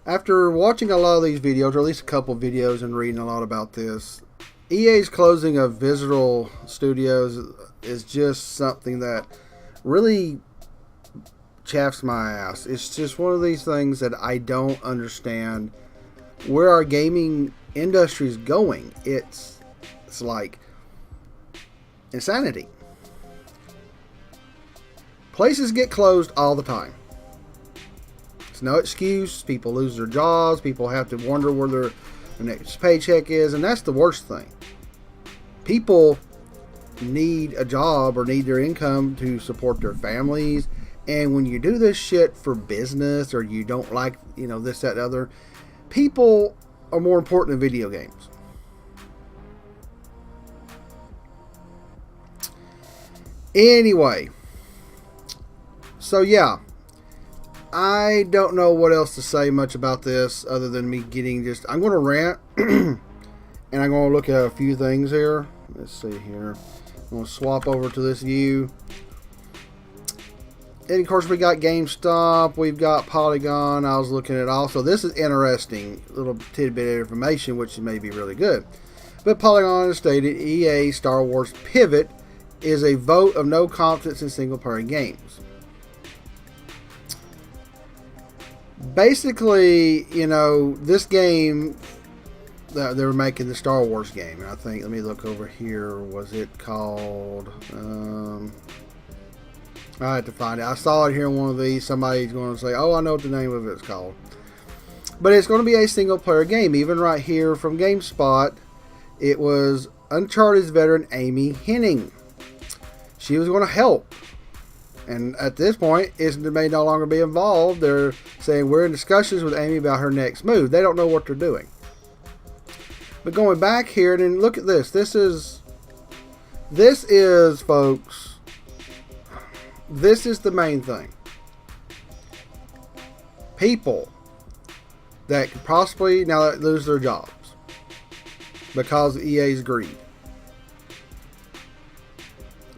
After watching a lot of these videos, or at least a couple of videos and reading a lot about this, EA's closing of Visceral Studios is just something that really chaffs my ass. It's just one of these things that I don't understand where our gaming industry is going. It's like insanity. Places get closed all the time. It's no excuse. People lose their jobs. People have to wonder where their next paycheck is, and that's the worst thing. People need a job or need their income to support their families, and when you do this shit for business, or you don't like, this, that, and other, people are more important than video games. Anyway, so yeah, I don't know what else to say much about this other than me I'm going to rant and I'm going to look at a few things here. Let's see here. I'm going to swap over to this view. And of course we got GameStop, we've got Polygon. I was looking at also, this is interesting little tidbit of information which may be really good. But Polygon has stated EA Star Wars pivot is a vote of no confidence in single player games. Basically, this game that they were making, the Star Wars game, and I think, let me look over here, was it called, I had to find it. I saw it here in one of these. Somebody's going to say, oh, I know what the name of it's called. But it's going to be a single player game. Even right here from GameSpot, it was Uncharted's veteran Amy Hennig. She was going to help. And at this point, it may no longer be involved. They're saying we're in discussions with Amy about her next move. They don't know what they're doing. But going back here, and then look at this. This is, folks, this is the main thing. People that could possibly now lose their jobs because of EA's greed.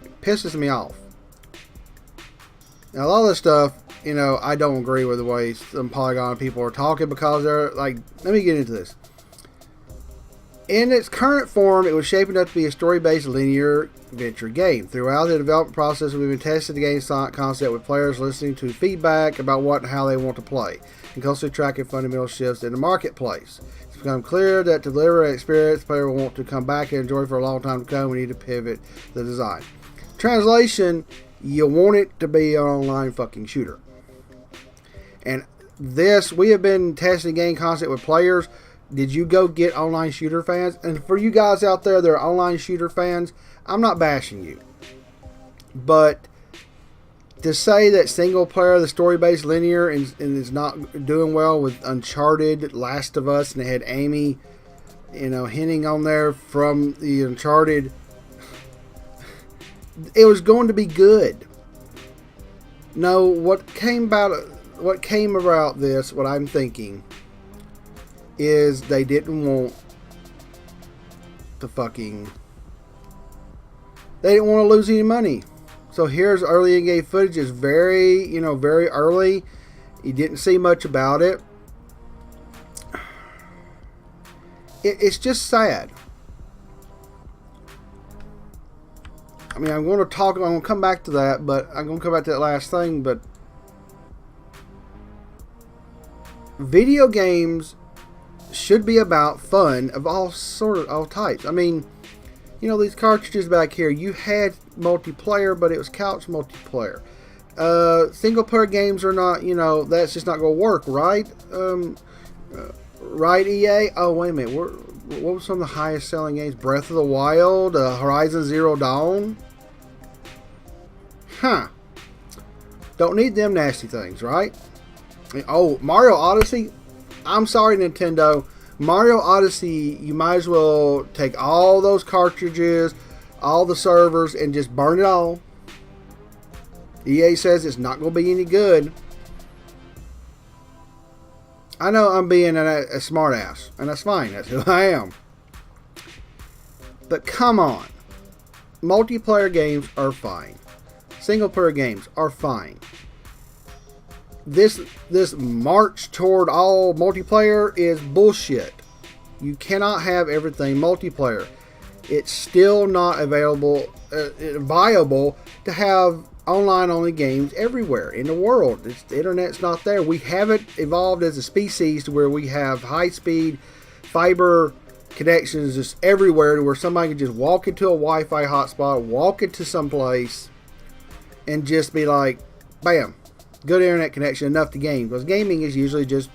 It pisses me off. Now, a lot of this stuff, I don't agree with the way some Polygon people are talking, because they're like, let me get into this. In its current form, it was shaping up to be a story-based linear adventure game. Throughout the development process, we've been testing the game's concept with players listening to feedback about what and how they want to play, and closely tracking fundamental shifts in the marketplace. It's become clear that to deliver an experience the player will want to come back and enjoy for a long time to come, we need to pivot the design. Translation, you want it to be an online fucking shooter. And this, we have been testing game concept with players. Did you go get online shooter fans? And for you guys out there that are online shooter fans, I'm not bashing you. But to say that single player, the story-based linear, and is not doing well with Uncharted, Last of Us, and they had Amy, Hennig on there from the Uncharted, it was going to be good. No, what came about this, what I'm thinking, is they didn't want to they didn't want to lose any money. So here's early in-game footage. It's very, very early. You didn't see much about it. It's just sad. I mean, I'm going to come back to that, but I'm going to come back to that last thing, but video games should be about fun of all types. I mean, these cartridges back here, you had multiplayer, but it was couch multiplayer. Single player games are not, that's just not going to work, right? Right, EA? Oh, wait a minute. What was some of the highest selling games? Breath of the Wild, Horizon Zero Dawn. Huh. Don't need them nasty things, right? Oh, Mario Odyssey. I'm sorry, Nintendo. Mario Odyssey, you might as well take all those cartridges, all the servers, and just burn it all. EA says it's not going to be any good. I know I'm being a smart ass, and that's fine. That's who I am. But come on. Multiplayer games are fine. Single player games are fine. this march toward all multiplayer is bullshit. You cannot have everything multiplayer. It's still not viable to have online only games everywhere in the world. The internet's not there. We haven't evolved as a species to where we have high speed fiber connections just everywhere, to where somebody can just walk into a Wi-Fi hotspot, walk into some place, and just be like, bam, good internet connection, enough to game. Because gaming is usually just,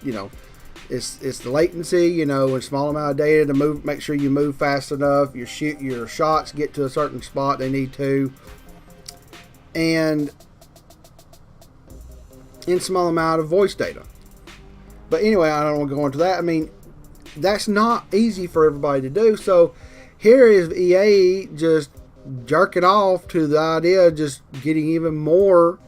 it's the latency, and small amount of data to move, make sure you move fast enough, your shots get to a certain spot they need to, and in small amount of voice data. But anyway, I don't want to go into that. I mean, that's not easy for everybody to do. So here is EA just jerking off to the idea of just getting even more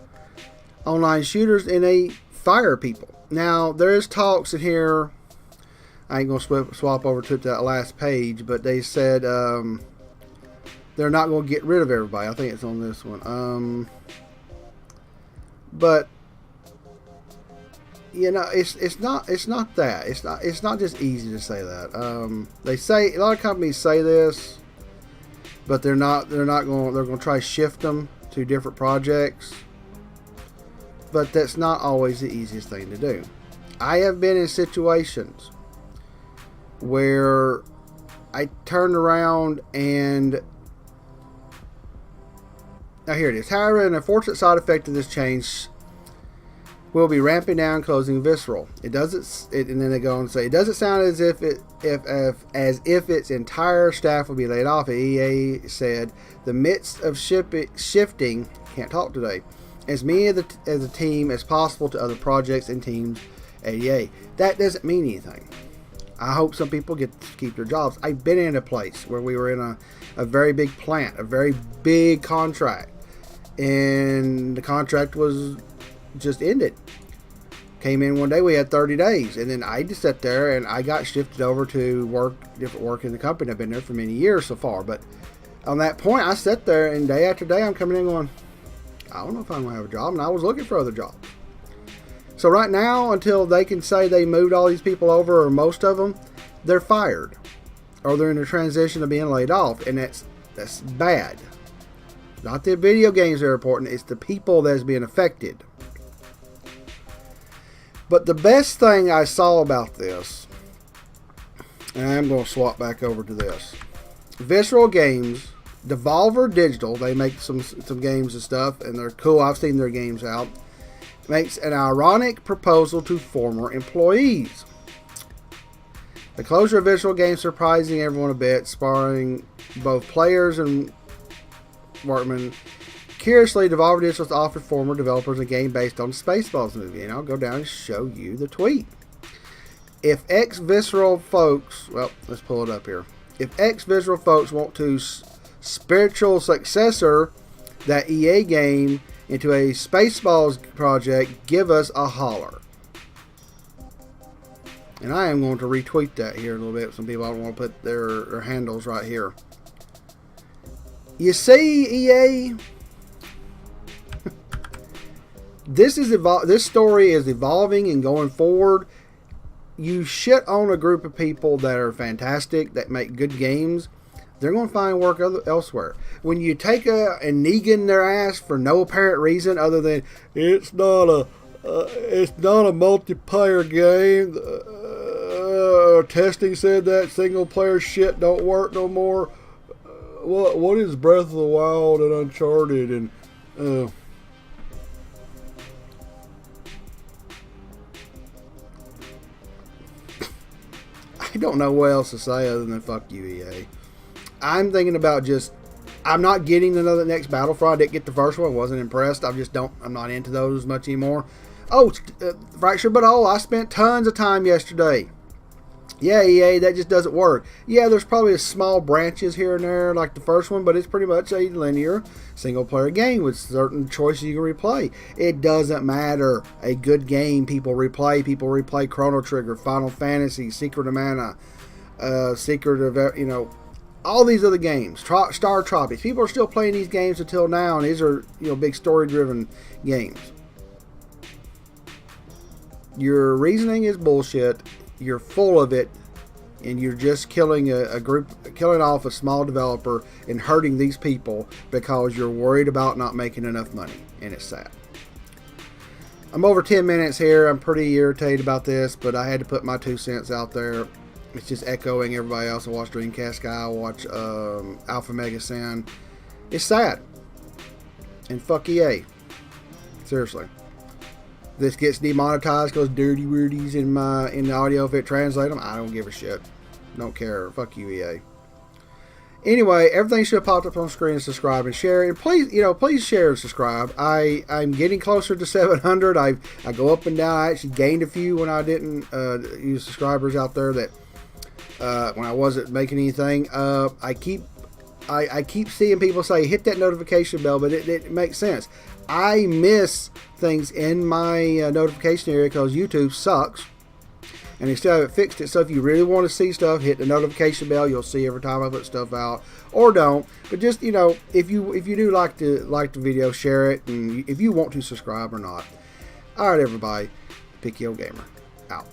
online shooters, and they fire people. Now, there is talks in here. I ain't going to swap over to that last page, but they said they're not going to get rid of everybody. I think it's on this one. But it's not that. It's not just easy to say that. They say, a lot of companies say this, but they're going to try to shift them to different projects. But that's not always the easiest thing to do. I have been in situations where I turned around and... Now here it is. However, an unfortunate side effect of this change will be ramping down closing Visceral. And then they go on and say, it doesn't sound as if its entire staff will be laid off. EA said, the midst of shifting, can't talk today, as many of the team as possible to other projects and teams at EA. That doesn't mean anything. I hope some people get to keep their jobs. I've been in a place where we were in a very big plant, a very big contract, and the contract was just ended. Came in one day, we had 30 days, and then I just sat there and I got shifted over to different work in the company. I've been there for many years so far, but on that point, I sat there and day after day I'm coming in going, I don't know if I'm going to have a job, and I was looking for other jobs. So right now, until they can say they moved all these people over, or most of them, they're fired, or they're in a transition of being laid off, and that's bad. Not the video games that are important, it's the people that's being affected. But the best thing I saw about this, and I'm going to swap back over to this, Visceral Games, Devolver Digital, they make some games and stuff, and they're cool. I've seen their games out. Makes an ironic proposal to former employees. The closure of Visceral Games surprising everyone a bit, sparring both players and workmen. Curiously, Devolver Digital offered former developers a game based on the Spaceballs movie, and I'll go down and show you the tweet. If ex-Visceral folks, well, let's pull it up here. If ex-Visceral folks want to spiritual successor that EA game into a Spaceballs project, give us a holler. And I am going to retweet that here a little bit. Some people don't want to put their handles right here. You see, EA, this story is evolving and going forward. You shit on a group of people that are fantastic, that make good games. They're going to find work elsewhere. When you take and Negan their ass for no apparent reason other than it's not a multiplayer game. Testing said that single player shit don't work no more. What is Breath of the Wild and Uncharted and I don't know what else to say other than fuck you, EA. I'm thinking about I'm not getting the next Battlefront. I didn't get the first one. Wasn't impressed. I'm not into those much anymore. Oh, Fractured But Whole. I spent tons of time yesterday. Yeah, EA, that just doesn't work. Yeah, there's probably a small branches here and there like the first one, but it's pretty much a linear single-player game with certain choices you can replay. It doesn't matter. A good game, people replay. People replay Chrono Trigger, Final Fantasy, Secret of Mana, Secret of, all these other games. Star Tropics. People are still playing these games until now, and these are, big story-driven games. Your reasoning is bullshit. You're full of it, and you're just killing a group, killing off a small developer and hurting these people because you're worried about not making enough money, and it's sad. I'm over 10 minutes here. I'm pretty irritated about this, but I had to put my 2 cents out there. It's just echoing everybody else. I watch Dreamcast Guy. I watch Alpha Mega Sin. It's sad. And fuck EA. Seriously. This gets demonetized because dirty wordies in the audio, if it translates them, I don't give a shit. Don't care. Fuck you, EA. Anyway, everything should have popped up on the screen, and subscribe and share. And please, please share and subscribe. I'm getting closer to 700. I go up and down. I actually gained a few when I didn't use subscribers out there that when I wasn't making anything. I keep seeing people say hit that notification bell, but it makes sense. I miss things in my notification area because YouTube sucks, and they still haven't fixed it. So if you really want to see stuff, hit the notification bell. You'll see every time I put stuff out, or don't. But just if you do like the video, share it, and if you want to subscribe or not. All right, everybody, Picky Old Gamer out.